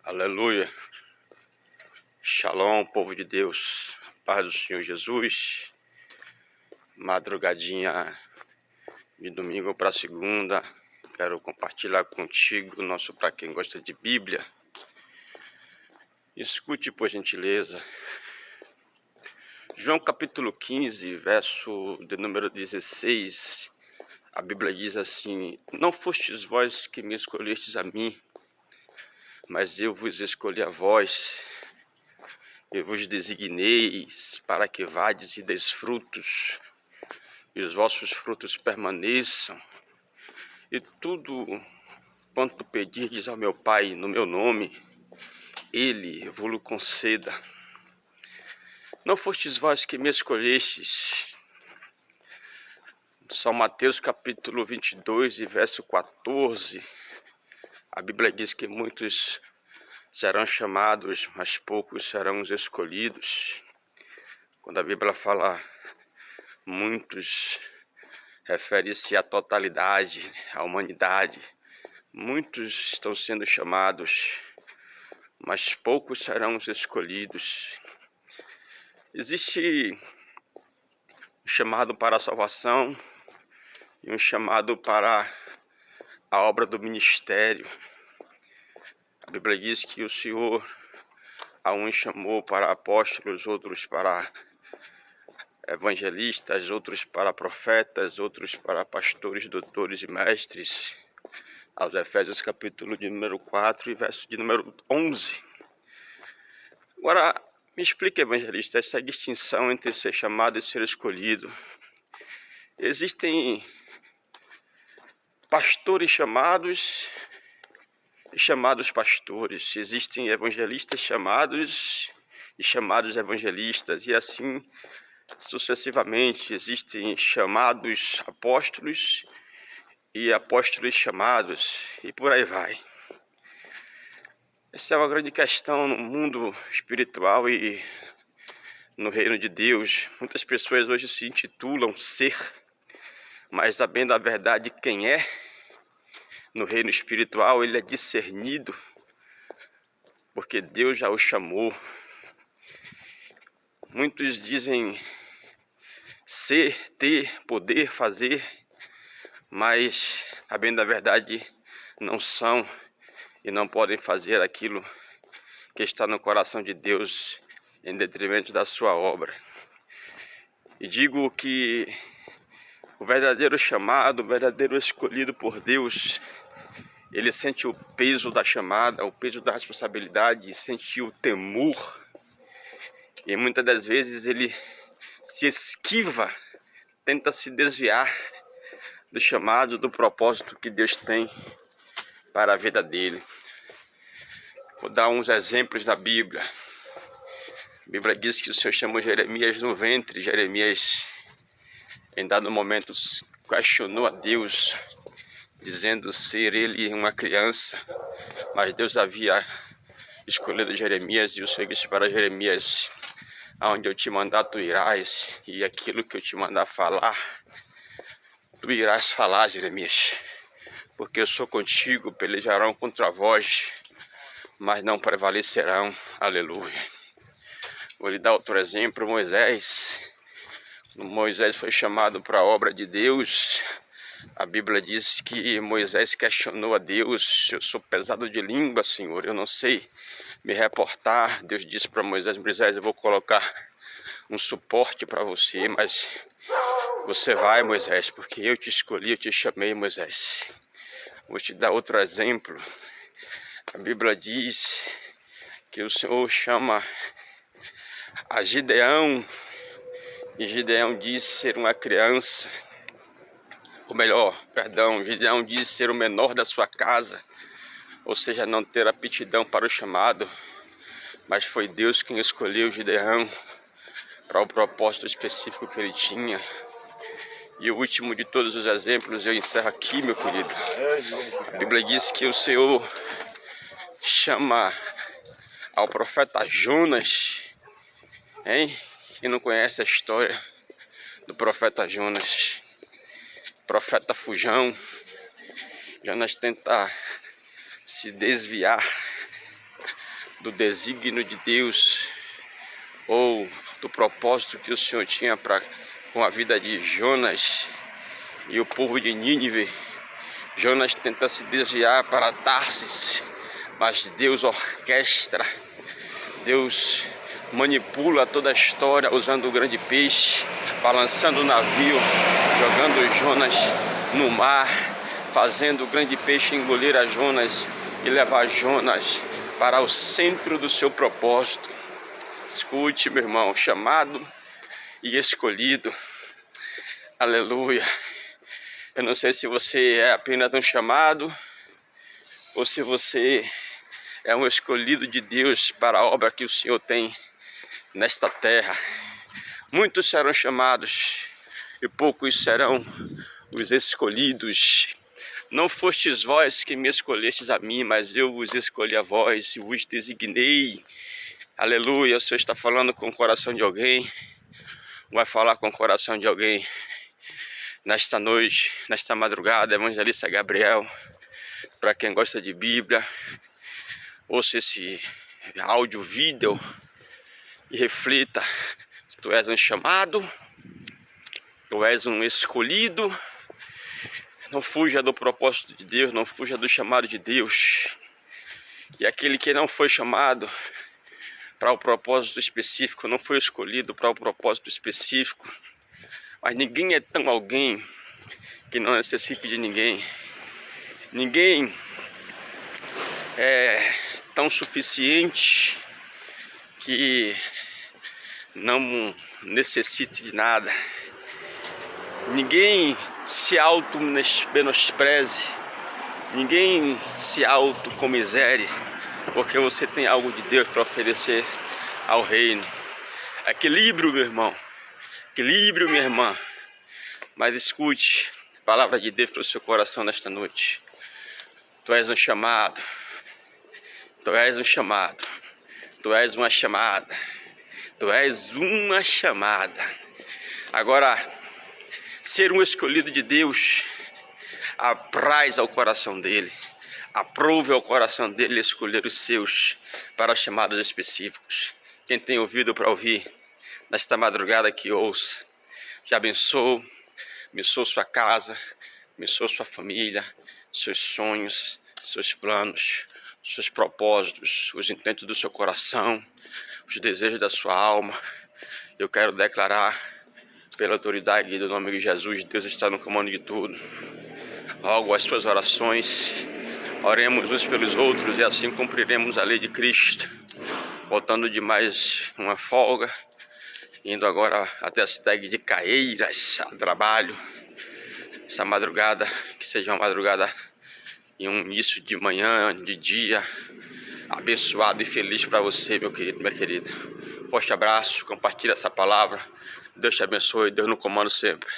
Aleluia. Shalom, povo de Deus. Paz do Senhor Jesus. Madrugadinha de domingo para segunda. Quero compartilhar contigo o nosso para quem gosta de Bíblia. Escute, por gentileza. João capítulo 15, verso de número 16. A Bíblia diz assim: não fostes vós que me escolhestes a mim, mas eu vos escolhi a vós. Eu vos designei para que vades e deis frutos, e os vossos frutos permaneçam. E tudo quanto pedirdes ao meu Pai no meu nome, Ele vos conceda. Não fostes vós que me escolhestes. São Mateus capítulo 22 e verso 14. A Bíblia diz que muitos serão chamados, mas poucos serão os escolhidos. Quando a Bíblia fala muitos, refere-se à totalidade, à humanidade. Muitos estão sendo chamados, mas poucos serão os escolhidos. Existe um chamado para a salvação e um chamado para a obra do ministério. A Bíblia diz que o Senhor a uns chamou para apóstolos, outros para evangelistas, outros para profetas, outros para pastores, doutores e mestres. Aos Efésios capítulo de número 4 e verso de número 11. Agora, me explica, evangelista, essa distinção entre ser chamado e ser escolhido. Existem pastores chamados e chamados pastores. Existem evangelistas chamados e chamados evangelistas. E assim sucessivamente. Existem chamados apóstolos e apóstolos chamados. E por aí vai. Essa é uma grande questão no mundo espiritual e no reino de Deus. Muitas pessoas hoje se intitulam ser, mas sabendo a verdade quem é, no reino espiritual ele é discernido, porque Deus já o chamou. Muitos dizem ser, ter, poder, fazer, mas sabendo a verdade não são e não podem fazer aquilo que está no coração de Deus em detrimento da sua obra. E digo que o verdadeiro chamado, o verdadeiro escolhido por Deus, ele sente o peso da chamada, o peso da responsabilidade, sente o temor. E muitas das vezes ele se esquiva, tenta se desviar do chamado, do propósito que Deus tem para a vida dele. Vou dar uns exemplos da Bíblia. A Bíblia diz que o Senhor chamou Jeremias no ventre. Jeremias, em dado momento, questionou a Deus, dizendo ser ele uma criança. Mas Deus havia escolhido Jeremias e o Senhor disse para Jeremias: aonde eu te mandar tu irás, e aquilo que eu te mandar falar, tu irás falar, Jeremias. Porque eu sou contigo, pelejarão contra vós, mas não prevalecerão. Aleluia. Vou lhe dar outro exemplo, Moisés. Quando Moisés foi chamado para a obra de Deus, a Bíblia diz que Moisés questionou a Deus: eu sou pesado de língua, Senhor, eu não sei me reportar. Deus disse para Moisés: Moisés, eu vou colocar um suporte para você, mas você vai, Moisés, porque eu te escolhi, eu te chamei, Moisés. Vou te dar outro exemplo. A Bíblia diz que o Senhor chama a Gideão, e Gideão diz ser uma criança, Gideão diz ser o menor da sua casa, ou seja, não ter aptidão para o chamado, mas foi Deus quem escolheu Gideão para o propósito específico que ele tinha. E o último de todos os exemplos, eu encerro aqui, meu querido. A Bíblia diz que o Senhor chama ao profeta Jonas, hein? Quem não conhece a história do profeta Jonas, profeta fujão. Jonas tenta se desviar do desígnio de Deus ou do propósito que o Senhor tinha com a vida de Jonas e o povo de Nínive. Jonas tenta se desviar para Tarsis, mas Deus orquestra, Deus manipula toda a história usando o grande peixe, balançando o navio, jogando Jonas no mar, fazendo o grande peixe engolir a Jonas e levar Jonas para o centro do seu propósito. Escute, meu irmão, chamado e escolhido. Aleluia. Eu não sei se você é apenas um chamado ou se você é um escolhido de Deus para a obra que o Senhor tem nesta terra. Muitos serão chamados e poucos serão os escolhidos. Não fostes vós que me escolhestes a mim, mas eu vos escolhi a vós e vos designei. Aleluia. O Senhor está falando com o coração de alguém, vai falar com o coração de alguém nesta noite, nesta madrugada. Evangelista Gabriel, para quem gosta de Bíblia, ouça esse áudio, vídeo e reflita. Tu és um chamado, tu és um escolhido. Não fuja do propósito de Deus, não fuja do chamado de Deus. E aquele que não foi chamado para o propósito específico, não foi escolhido para o propósito específico, mas ninguém é tão alguém que não necessite de ninguém. Ninguém é tão suficiente que não necessite de nada. Ninguém se auto-menospreze, ninguém se auto-comisere, porque você tem algo de Deus para oferecer ao reino. Equilíbrio, meu irmão, equilíbrio, minha irmã. Mas escute a palavra de Deus para o seu coração nesta noite. Tu és um chamado, tu és um chamado, tu és uma chamada, tu és uma chamada. Agora, ser um escolhido de Deus apraz ao coração dele, aprove ao coração dele escolher os seus para chamados específicos. Quem tem ouvido para ouvir, nesta madrugada que ouça, te abençoo, abençoo sua casa, abençoo sua família, seus sonhos, seus planos, seus propósitos, os intentos do seu coração, os desejos da sua alma. Eu quero declarar, pela autoridade do nome de Jesus, Deus está no comando de tudo. Logo as suas orações, oremos uns pelos outros e assim cumpriremos a lei de Cristo. Voltando de mais uma folga, indo agora até a cidade de Caieiras, a trabalho. Essa madrugada, que seja uma madrugada e um início de manhã, de dia, abençoado e feliz para você, meu querido, minha querida. Forte abraço, compartilha essa palavra. Deus te abençoe, Deus no comando sempre.